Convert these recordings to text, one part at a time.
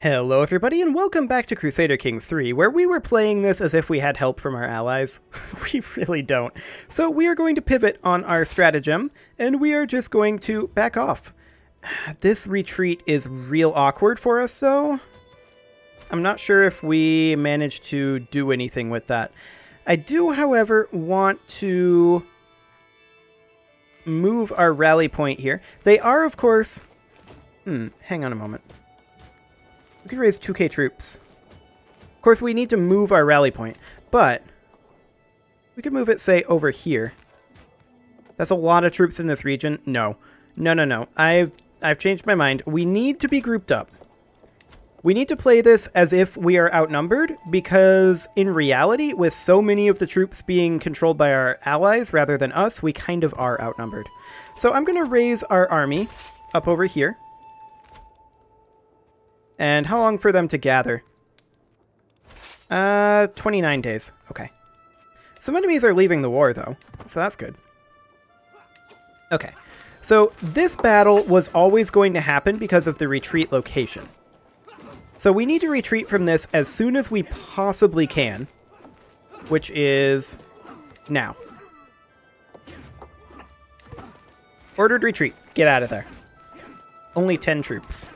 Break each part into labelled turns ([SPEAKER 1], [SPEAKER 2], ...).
[SPEAKER 1] Hello everybody and welcome back to Crusader Kings 3, where we were playing this as if we had help from our allies. We really don't. So we are going to pivot on our stratagem, and we are just going to back off. This retreat is real awkward for us though. I'm not sure if we managed to do anything with that. I do, however, want to move our rally point here. They are, of course... hang on a moment. We could raise 2k troops. Of course, we need to move our rally point, but we could move it, say, over here. That's a lot of troops in this region. No. No. I've changed my mind. We need to be grouped up. We need to play this as if we are outnumbered, because in reality, with so many of the troops being controlled by our allies rather than us, we kind of are outnumbered. So I'm going to raise our army up over here. And how long for them to gather? 29 days. Okay. Some enemies are leaving the war, though, so that's good. Okay. So this battle was always going to happen because of the retreat location. So we need to retreat from this as soon as we possibly can, which is now. Ordered retreat. Get out of there. Only 10 troops.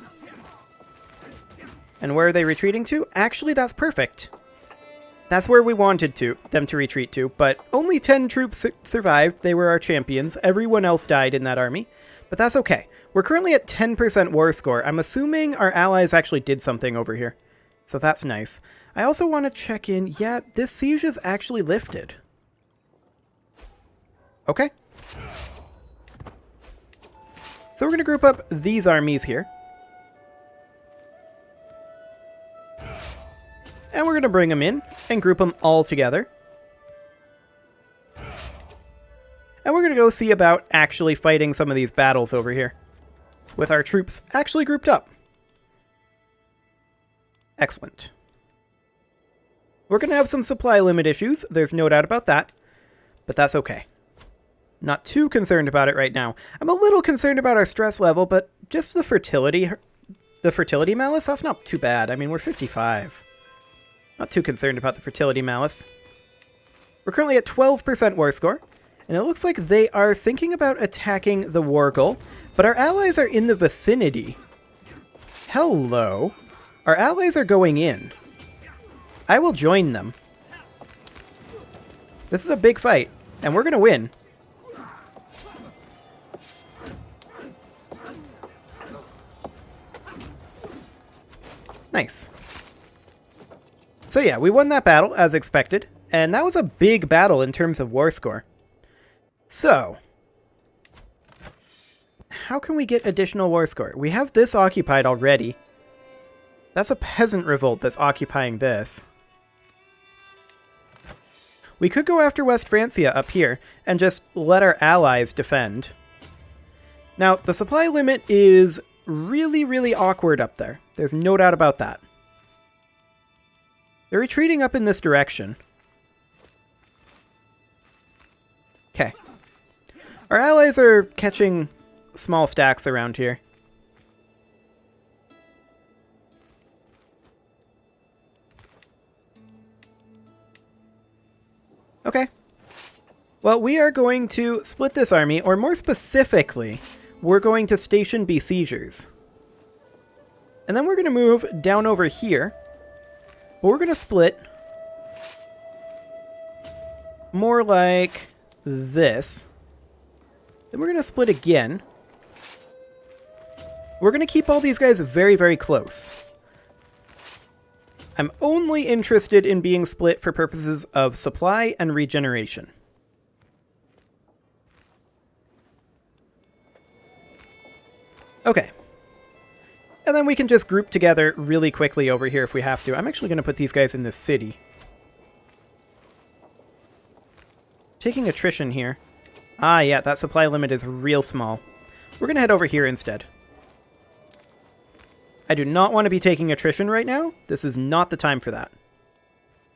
[SPEAKER 1] And where are they retreating to? Actually, that's perfect. That's where we wanted them to retreat to, but only 10 troops survived. They were our champions. Everyone else died in that army, but that's okay. We're currently at 10% war score. I'm assuming our allies actually did something over here, so that's nice. I also want to check in. Yeah, this siege is actually lifted. Okay. So we're going to group up these armies here. And we're going to bring them in and group them all together. And we're going to go see about actually fighting some of these battles over here, with our troops actually grouped up. Excellent. We're going to have some supply limit issues. There's no doubt about that. But that's okay. Not too concerned about it right now. I'm a little concerned about our stress level, but just the fertility malice, that's not too bad. I mean, we're 55. Not too concerned about the fertility malice. We're currently at 12% war score, and it looks like they are thinking about attacking the war goal, but our allies are in the vicinity. Hello. Our allies are going in. I will join them. This is a big fight, and we're going to win. Nice. So yeah, we won that battle, as expected, and that was a big battle in terms of war score. So, how can we get additional war score? We have this occupied already. That's a peasant revolt that's occupying this. We could go after West Francia up here, and just let our allies defend. Now, the supply limit is really, really awkward up there. There's no doubt about that. They're retreating up in this direction. Okay. Our allies are catching small stacks around here. Okay. Well, we are going to split this army, or more specifically, we're going to station besiegers. And then we're going to move down over here. But we're going to split more like this. Then we're going to split again. We're going to keep all these guys very, very close. I'm only interested in being split for purposes of supply and regeneration. Okay. And then we can just group together really quickly over here if we have to. I'm actually going to put these guys in this city. Taking attrition here. Ah, yeah, that supply limit is real small. We're going to head over here instead. I do not want to be taking attrition right now. This is not the time for that.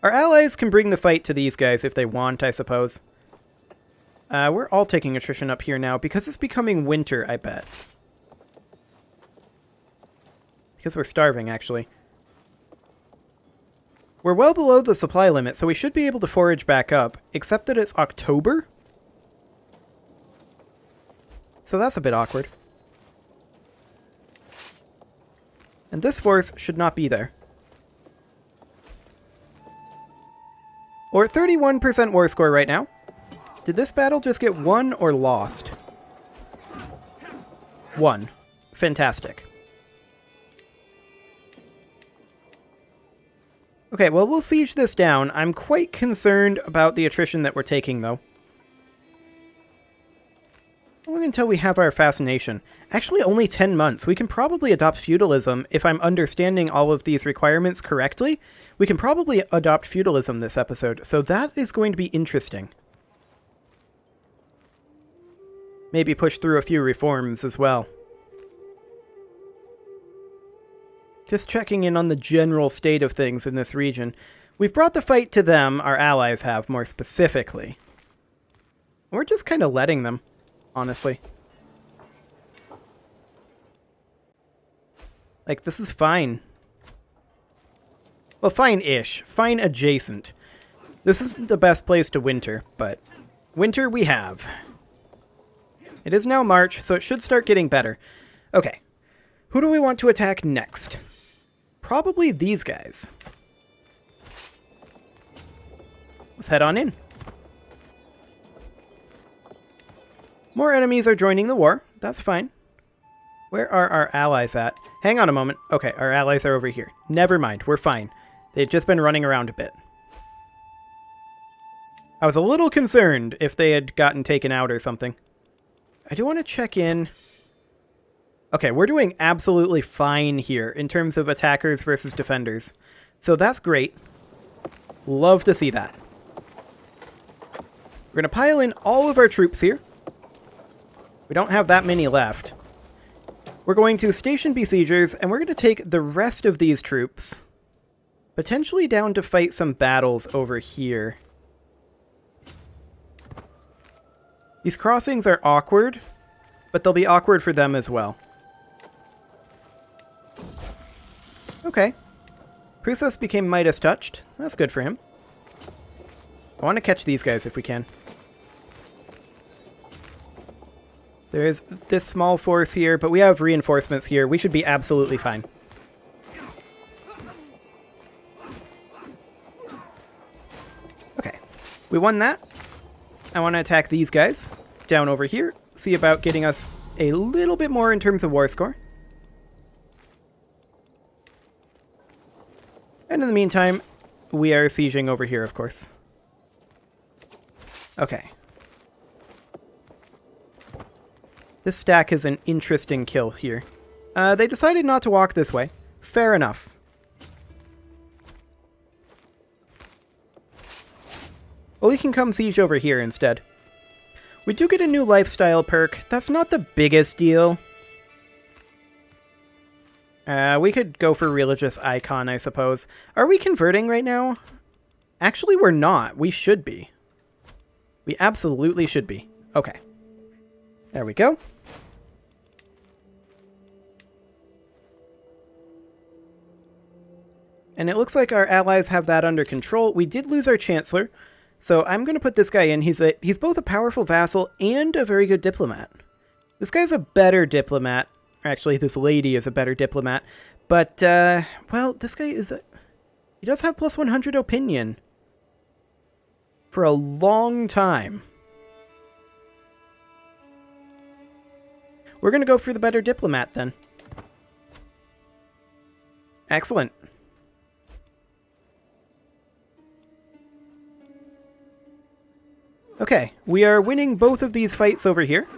[SPEAKER 1] Our allies can bring the fight to these guys if they want, I suppose. We're all taking attrition up here now because it's becoming winter, I bet. Because we're starving, actually. We're well below the supply limit, so we should be able to forage back up, except that it's October. So that's a bit awkward. And this force should not be there. We're at 31% war score right now. Did this battle just get won or lost? Won. Fantastic. Okay, well, we'll siege this down. I'm quite concerned about the attrition that we're taking, though. Only until we have our fascination. Actually, only 10 months. We can probably adopt feudalism if I'm understanding all of these requirements correctly. We can probably adopt feudalism this episode, so that is going to be interesting. Maybe push through a few reforms as well. Just checking in on the general state of things in this region. We've brought the fight to them, our allies have, more specifically. We're just kind of letting them, honestly. Like, this is fine. Well, fine-ish. Fine adjacent. This isn't the best place to winter, but winter we have. It is now March, so it should start getting better. Okay. Who do we want to attack next? Probably these guys. Let's head on in. More enemies are joining the war. That's fine. Where are our allies at? Hang on a moment. Okay, our allies are over here. Never mind. We're fine. They've just been running around a bit. I was a little concerned if they had gotten taken out or something. I do want to check in. Okay, we're doing absolutely fine here in terms of attackers versus defenders. So that's great. Love to see that. We're going to pile in all of our troops here. We don't have that many left. We're going to station besiegers, and we're going to take the rest of these troops potentially down to fight some battles over here. These crossings are awkward, but they'll be awkward for them as well. Okay. Prussia became Midas touched. That's good for him. I want to catch these guys if we can. There is this small force here, but we have reinforcements here. We should be absolutely fine. Okay. We won that. I want to attack these guys down over here. See about getting us a little bit more in terms of war score. And in the meantime, we are sieging over here, of course. Okay. This stack is an interesting kill here. They decided not to walk this way. Fair enough. Well, we can come siege over here instead. We do get a new lifestyle perk. That's not the biggest deal. We could go for religious icon, I suppose. Are we converting right now? Actually, we're not. We should be. We absolutely should be. Okay. There we go. And it looks like our allies have that under control. We did lose our Chancellor, so I'm going to put this guy in. He's both a powerful vassal and a very good diplomat. This guy's a better diplomat. Actually, this lady is a better diplomat. But, well, this guy is he does have plus 100 opinion. For a long time. We're going to go for the better diplomat, then. Excellent. Okay, we are winning both of these fights over here.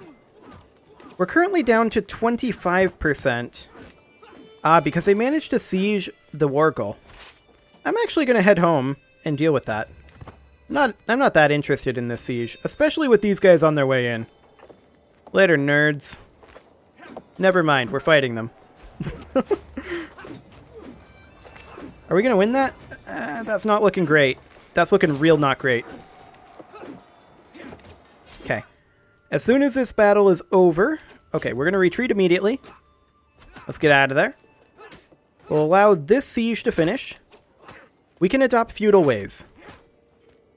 [SPEAKER 1] We're currently down to 25%. Because they managed to siege the war goal. I'm actually going to head home and deal with that. I'm not that interested in this siege, especially with these guys on their way in. Later, nerds. Never mind, we're fighting them. Are we going to win that? That's not looking great. That's looking real not great. Okay. As soon as this battle is over... Okay, we're going to retreat immediately. Let's get out of there. We'll allow this siege to finish. We can adopt feudal ways.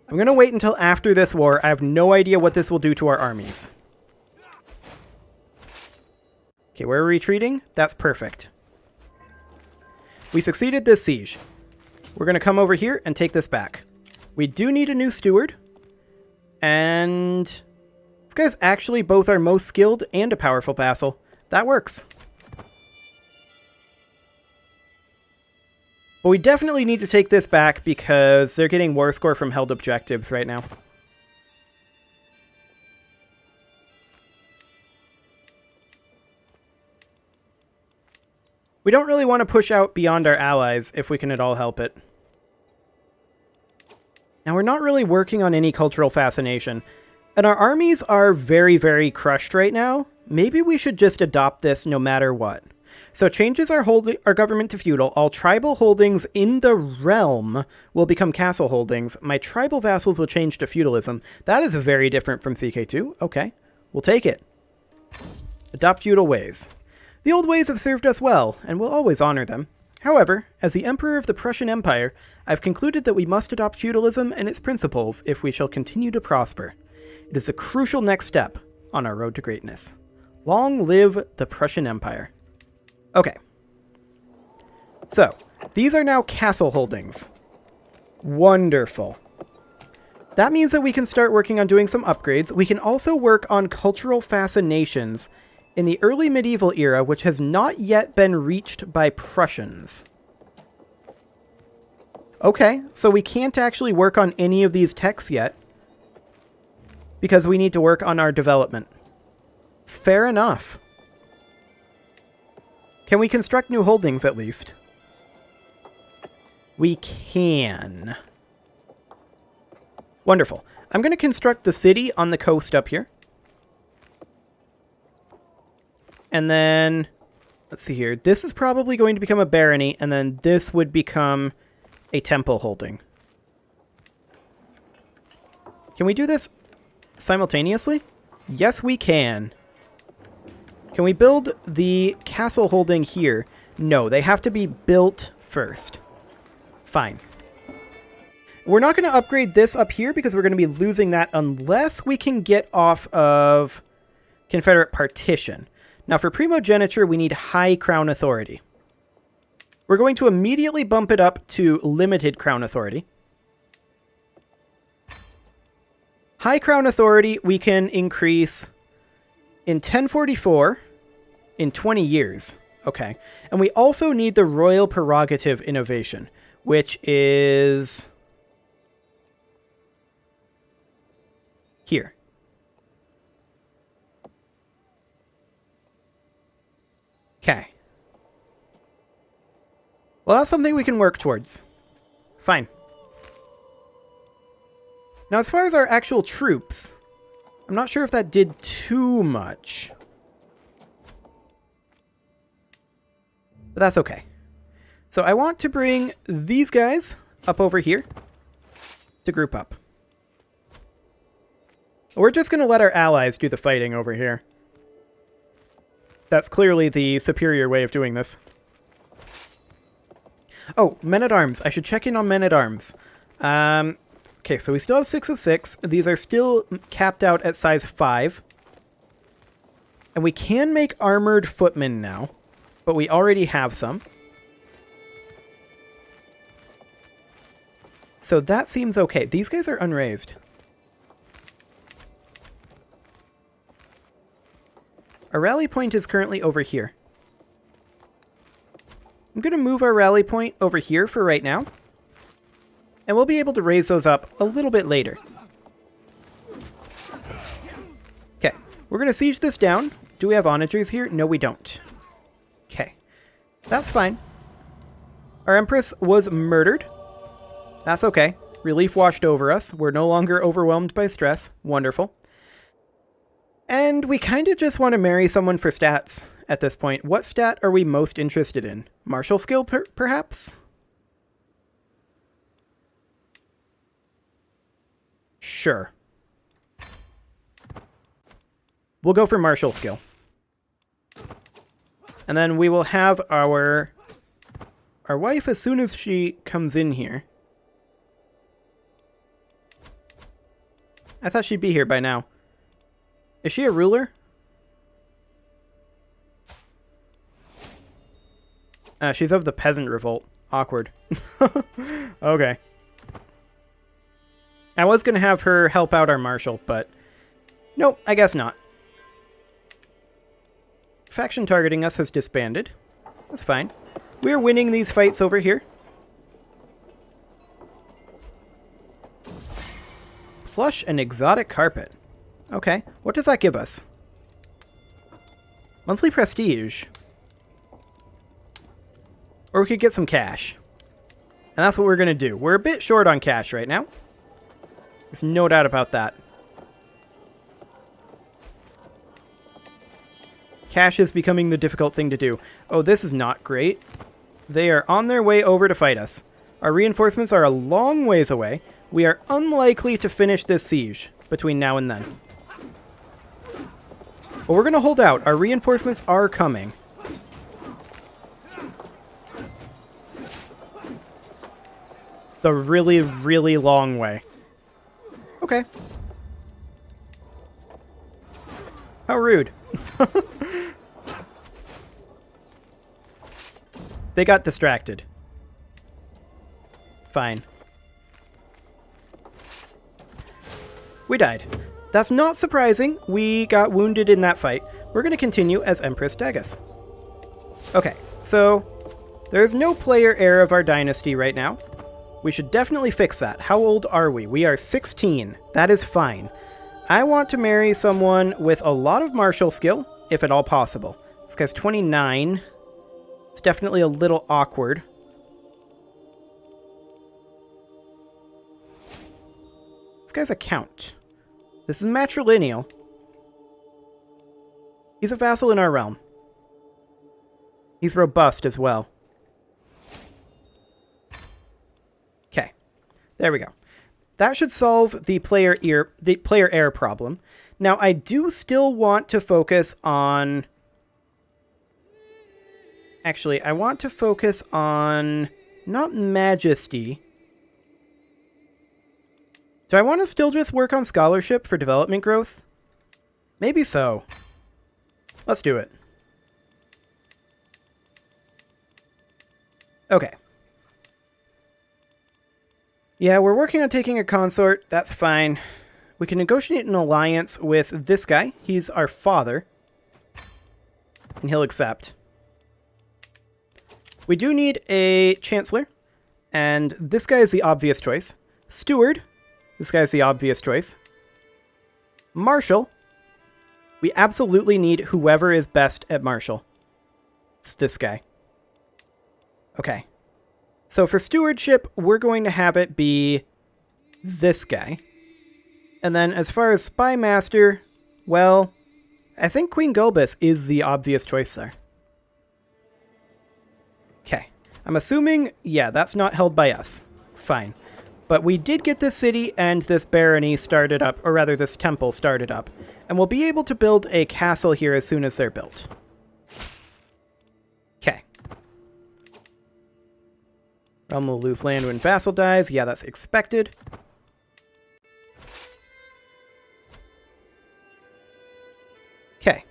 [SPEAKER 1] I'm going to wait until after this war. I have no idea what this will do to our armies. Okay, we're retreating. That's perfect. We succeeded this siege. We're going to come over here and take this back. We do need a new steward. And this guy's actually both our most skilled and a powerful vassal. That works. But we definitely need to take this back because they're getting war score from held objectives right now. We don't really want to push out beyond our allies if we can at all help it. Now, we're not really working on any cultural fascination. And our armies are very, very crushed right now. Maybe we should just adopt this no matter what. So changes our government to feudal. All tribal holdings in the realm will become castle holdings. My tribal vassals will change to feudalism. That is very different from CK2. Okay, we'll take it. Adopt feudal ways. The old ways have served us well, and we'll always honor them. However, as the Emperor of the Prussian Empire, I've concluded that we must adopt feudalism and its principles if we shall continue to prosper. It is a crucial next step on our road to greatness. Long live the Prussian Empire. Okay. So, these are now castle holdings. Wonderful. That means that we can start working on doing some upgrades. We can also work on cultural fascinations in the early medieval era, which has not yet been reached by Prussians. Okay, so we can't actually work on any of these texts yet because we need to work on our development. Fair enough. Can we construct new holdings at least? We can. Wonderful. I'm going to construct the city on the coast up here. And then, let's see here. This is probably going to become a barony, and then this would become a temple holding. Can we do this simultaneously? Yes, we can. Can we build the castle holding here? No, they have to be built first. Fine. We're not going to upgrade this up here because we're going to be losing that unless we can get off of Confederate partition. Now for primogeniture, we need high crown authority. We're going to immediately bump it up to limited crown authority. High crown authority we can increase in 1044 in 20 years. Okay. And we also need the royal prerogative innovation, which is here. Okay. Well, that's something we can work towards. Fine. Now, as far as our actual troops, I'm not sure if that did too much. But that's okay. So I want to bring these guys up over here to group up. We're just going to let our allies do the fighting over here. That's clearly the superior way of doing this. Oh, men-at-arms. I should check in on men-at-arms. Okay, so we still have 6 of 6. These are still capped out at size 5. And we can make armored footmen now, but we already have some. So that seems okay. These guys are unraised. Our rally point is currently over here. I'm going to move our rally point over here for right now. And we'll be able to raise those up a little bit later. Okay, we're going to siege this down. Do we have onagers here? No, we don't. Okay, that's fine. Our Empress was murdered. That's okay. Relief washed over us. We're no longer overwhelmed by stress. Wonderful. And we kind of just want to marry someone for stats at this point. What stat are we most interested in? Martial skill, perhaps? Sure. We'll go for martial skill. And then we will have our wife as soon as she comes in here. I thought she'd be here by now. Is she a ruler? She's of the Peasant Revolt. Awkward. Okay. I was going to have her help out our marshal, but nope, I guess not. Faction targeting us has disbanded. That's fine. We're winning these fights over here. Plush and exotic carpet. Okay, what does that give us? Monthly prestige. Or we could get some cash. And that's what we're going to do. We're a bit short on cash right now. There's no doubt about that. Cash is becoming the difficult thing to do. Oh, this is not great. They are on their way over to fight us. Our reinforcements are a long ways away. We are unlikely to finish this siege between now and then. But we're going to hold out. Our reinforcements are coming. The really, really long way. Okay. How rude. They got distracted. Fine. We died. That's not surprising. We got wounded in that fight. We're going to continue as Empress Dagus. Okay, so there's no player heir of our dynasty right now. We should definitely fix that. How old are we? We are 16. That is fine. I want to marry someone with a lot of martial skill, if at all possible. This guy's 29. It's definitely a little awkward. This guy's a count. This is matrilineal. He's a vassal in our realm. He's robust as well. Okay. There we go. That should solve the player heir problem. Now, I do still want to focus on... Actually, I want to focus on... not majesty. Do I want to still just work on scholarship for development growth? Maybe so. Let's do it. Okay. Yeah, we're working on taking a consort. That's fine. We can negotiate an alliance with this guy. He's our father. And he'll accept. We do need a chancellor. And this guy is the obvious choice. Steward. This guy's the obvious choice. Marshal. We absolutely need whoever is best at Marshal. It's this guy. Okay. So for stewardship, we're going to have it be this guy. And then as far as Spy Master, well, I think Queen Gulbis is the obvious choice there. Okay. I'm assuming, yeah, that's not held by us. Fine. But we did get this city and this barony started up, or rather this temple started up. And we'll be able to build a castle here as soon as they're built. Okay. Realm will lose land when vassal dies. Yeah, that's expected. Okay.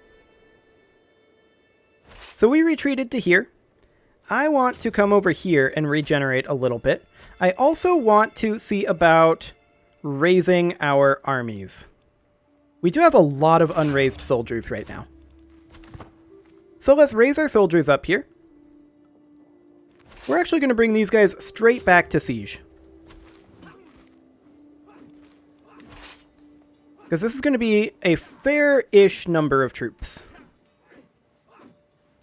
[SPEAKER 1] So we retreated to here. I want to come over here and regenerate a little bit. I also want to see about raising our armies. We do have a lot of unraised soldiers right now. So let's raise our soldiers up here. We're actually going to bring these guys straight back to siege. Because this is going to be a fair-ish number of troops.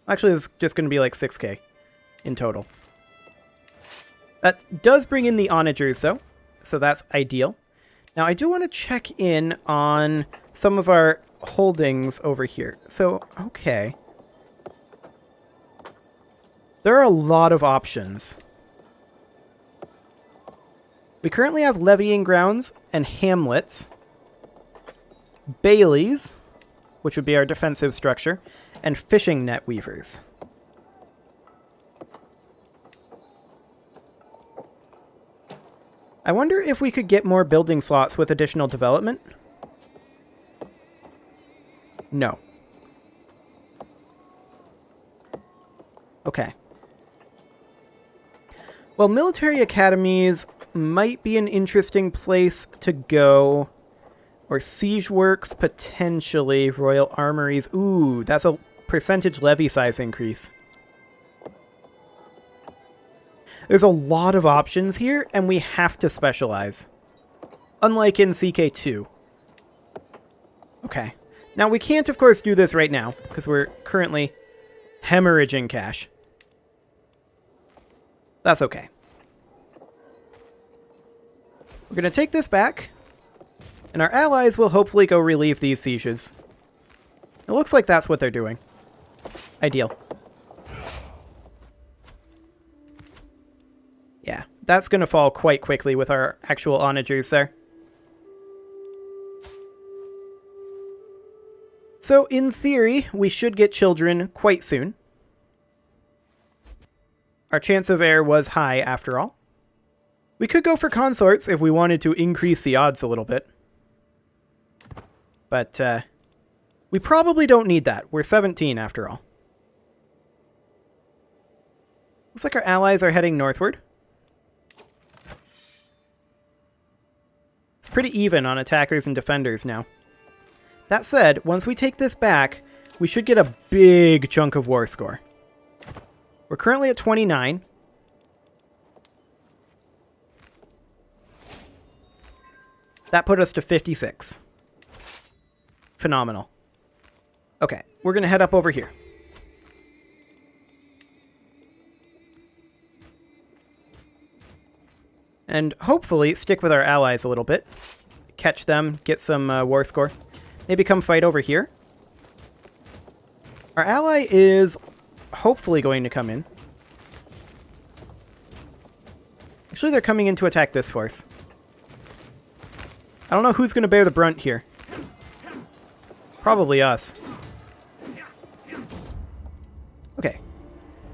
[SPEAKER 1] Actually, it's just going to be like 6k in total. That does bring in the onagers, though, so that's ideal. Now, I do want to check in on some of our holdings over here. So, okay. There are a lot of options. We currently have levying grounds and hamlets, baileys, which would be our defensive structure, and fishing net weavers. I wonder if we could get more building slots with additional development. No. Okay. Well, military academies might be an interesting place to go. Or siege works, potentially. Royal armories. Ooh, that's a percentage levy size increase. There's a lot of options here, and we have to specialize. Unlike in CK2. Okay. Now, we can't, of course, do this right now, because we're currently hemorrhaging cash. That's okay. We're going to take this back, and our allies will hopefully go relieve these sieges. It looks like that's what they're doing. Ideal. Yeah, that's going to fall quite quickly with our actual onagers there. So, in theory, we should get children quite soon. Our chance of heir was high, after all. We could go for consorts if we wanted to increase the odds a little bit. But, we probably don't need that. We're 17, after all. Looks like our allies are heading northward. It's pretty even on attackers and defenders now. That said, once we take this back, we should get a big chunk of war score. We're currently at 29. That put us to 56. Phenomenal. Okay, we're going to head up over here. And hopefully stick with our allies a little bit. Catch them, get some war score. Maybe come fight over here. Our ally is hopefully going to come in. Actually, they're coming in to attack this force. I don't know who's going to bear the brunt here. Probably us. Okay.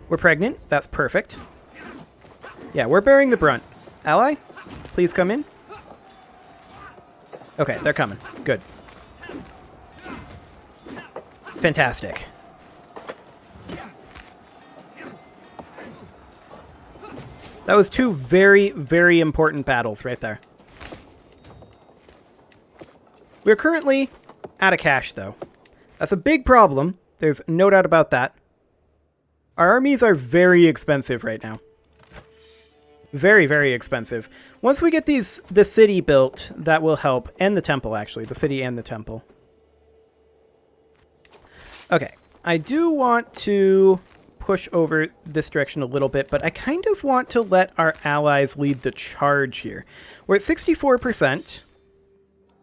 [SPEAKER 1] We're pregnant. That's perfect. Yeah, we're bearing the brunt. Ally, please come in. Okay, they're coming. Good. Fantastic. That was two very, very important battles right there. We're currently out of cash, though. That's a big problem. There's no doubt about that. Our armies are very expensive right now. Very, very expensive. Once we get the city built, that will help. And the temple, actually. The city and the temple. Okay. I do want to push over this direction a little bit, but I kind of want to let our allies lead the charge here. We're at 64%.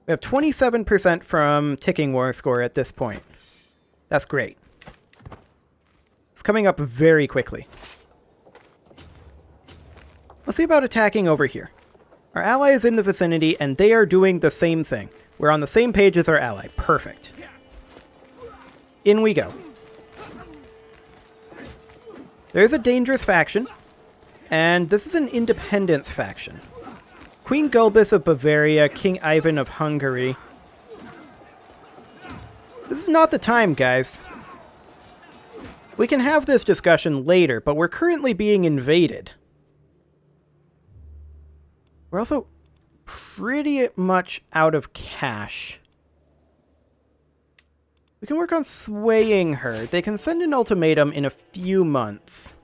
[SPEAKER 1] We have 27% from ticking war score at this point. That's great. It's coming up very quickly. Let's see about attacking over here. Our ally is in the vicinity, and they are doing the same thing. We're on the same page as our ally. Perfect. In we go. There's a dangerous faction, and this is an independence faction. Queen Gulbis of Bavaria, King Ivan of Hungary. This is not the time, guys. We can have this discussion later, but we're currently being invaded. We're also pretty much out of cash. We can work on swaying her. They can send an ultimatum in a few months.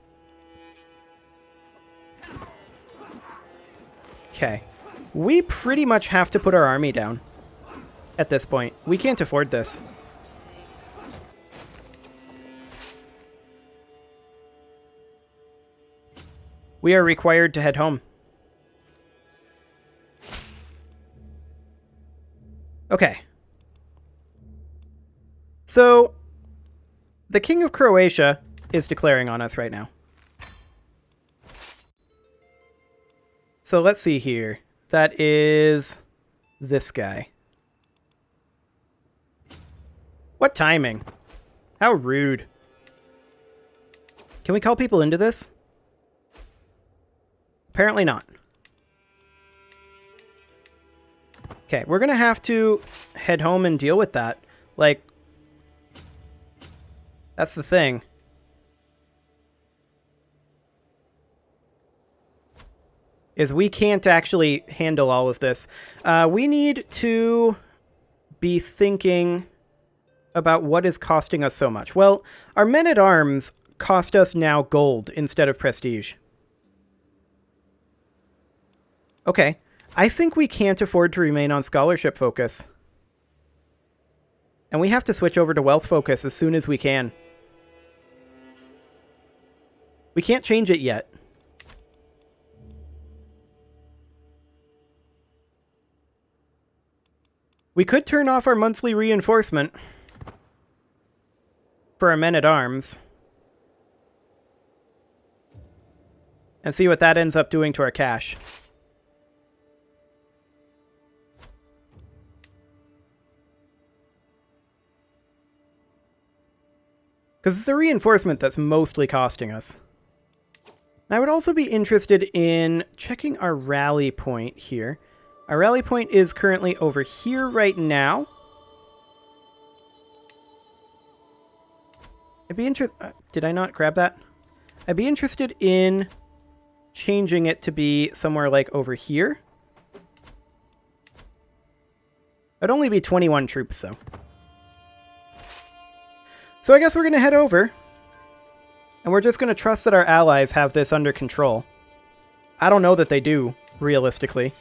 [SPEAKER 1] Okay. We pretty much have to put our army down at this point. We can't afford this. We are required to head home. Okay. So, the King of Croatia is declaring on us right now. So let's see here. That is this guy. What timing? How rude. Can we call people into this? Apparently not. Okay, we're going to have to head home and deal with that. Like, That's the thing. Is we can't actually handle all of this. We need to be thinking about what is costing us so much. Well, our men-at-arms cost us now gold instead of prestige. Okay. I think we can't afford to remain on scholarship focus. And we have to switch over to wealth focus as soon as we can. We can't change it yet. We could turn off our monthly reinforcement for our men-at-arms and see what that ends up doing to our cash. Because it's a reinforcement that's mostly costing us. And I would also be interested in checking our rally point here. Our rally point is currently over here right now. I'd be interested... did I not grab that? I'd be interested in changing it to be somewhere like over here. It'd only be 21 troops, though. So I guess we're going to head over. And we're just going to trust that our allies have this under control. I don't know that they do, realistically.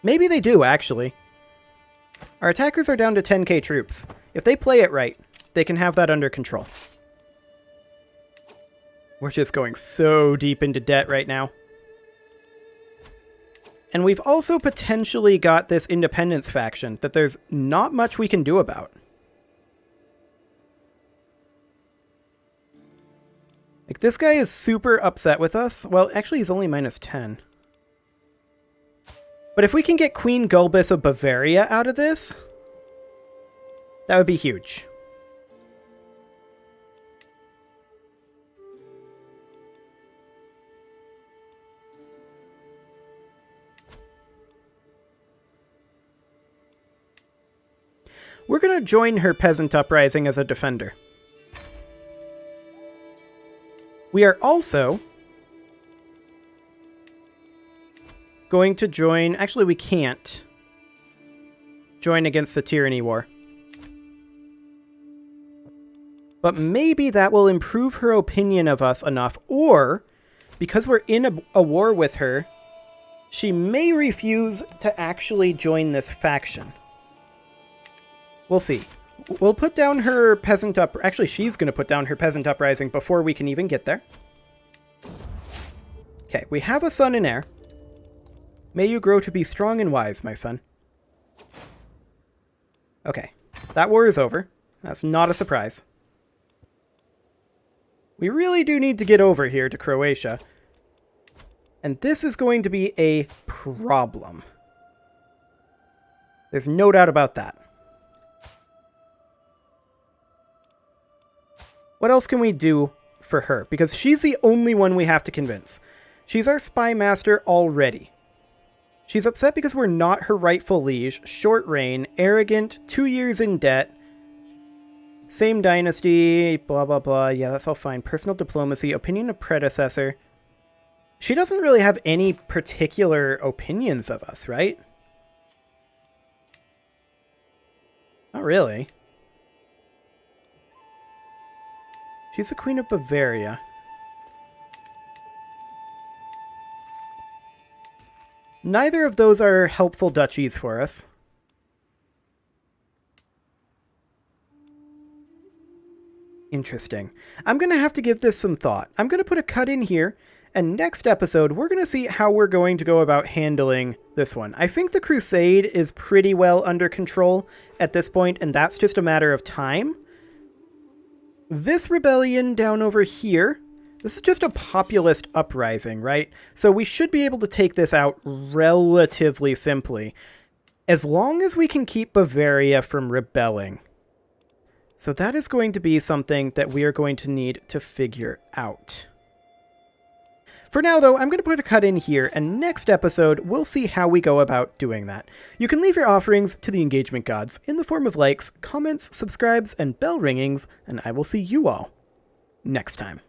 [SPEAKER 1] Maybe they do, actually. Our attackers are down to 10k troops. If they play it right, they can have that under control. We're just going so deep into debt right now. And we've also potentially got this independence faction that there's not much we can do about. Like, this guy is super upset with us. Well, actually, he's only minus 10. But if we can get Queen Gulbis of Bavaria out of this, that would be huge. We're going to join her peasant uprising as a defender. We are also going to join... Actually, we can't join against the Tyranny War. But maybe that will improve her opinion of us enough. Or, because we're in a war with her, she may refuse to actually join this faction. We'll see. We'll put down her peasant up... Actually, she's going to put down her peasant uprising before we can even get there. Okay, we have a son and heir. May you grow to be strong and wise, my son. Okay, that war is over. That's not a surprise. We really do need to get over here to Croatia. And this is going to be a problem. There's no doubt about that. What else can we do for her? Because she's the only one we have to convince. She's our spy master already. She's upset because we're not her rightful liege, short reign, arrogant, 2 years in debt, same dynasty, blah, blah, blah. Yeah, that's all fine. Personal diplomacy, opinion of predecessor. She doesn't really have any particular opinions of us, right? Not really. She's the Queen of Bavaria. Neither of those are helpful duchies for us. Interesting. I'm going to have to give this some thought. I'm going to put a cut in here, and next episode, we're going to see how we're going to go about handling this one. I think the Crusade is pretty well under control at this point, and that's just a matter of time. This rebellion down over here, this is just a populist uprising, right? So we should be able to take this out relatively simply, as long as we can keep Bavaria from rebelling. So that is going to be something that we are going to need to figure out. For now, though, I'm going to put a cut in here, and next episode, we'll see how we go about doing that. You can leave your offerings to the engagement gods in the form of likes, comments, subscribes, and bell ringings, and I will see you all next time.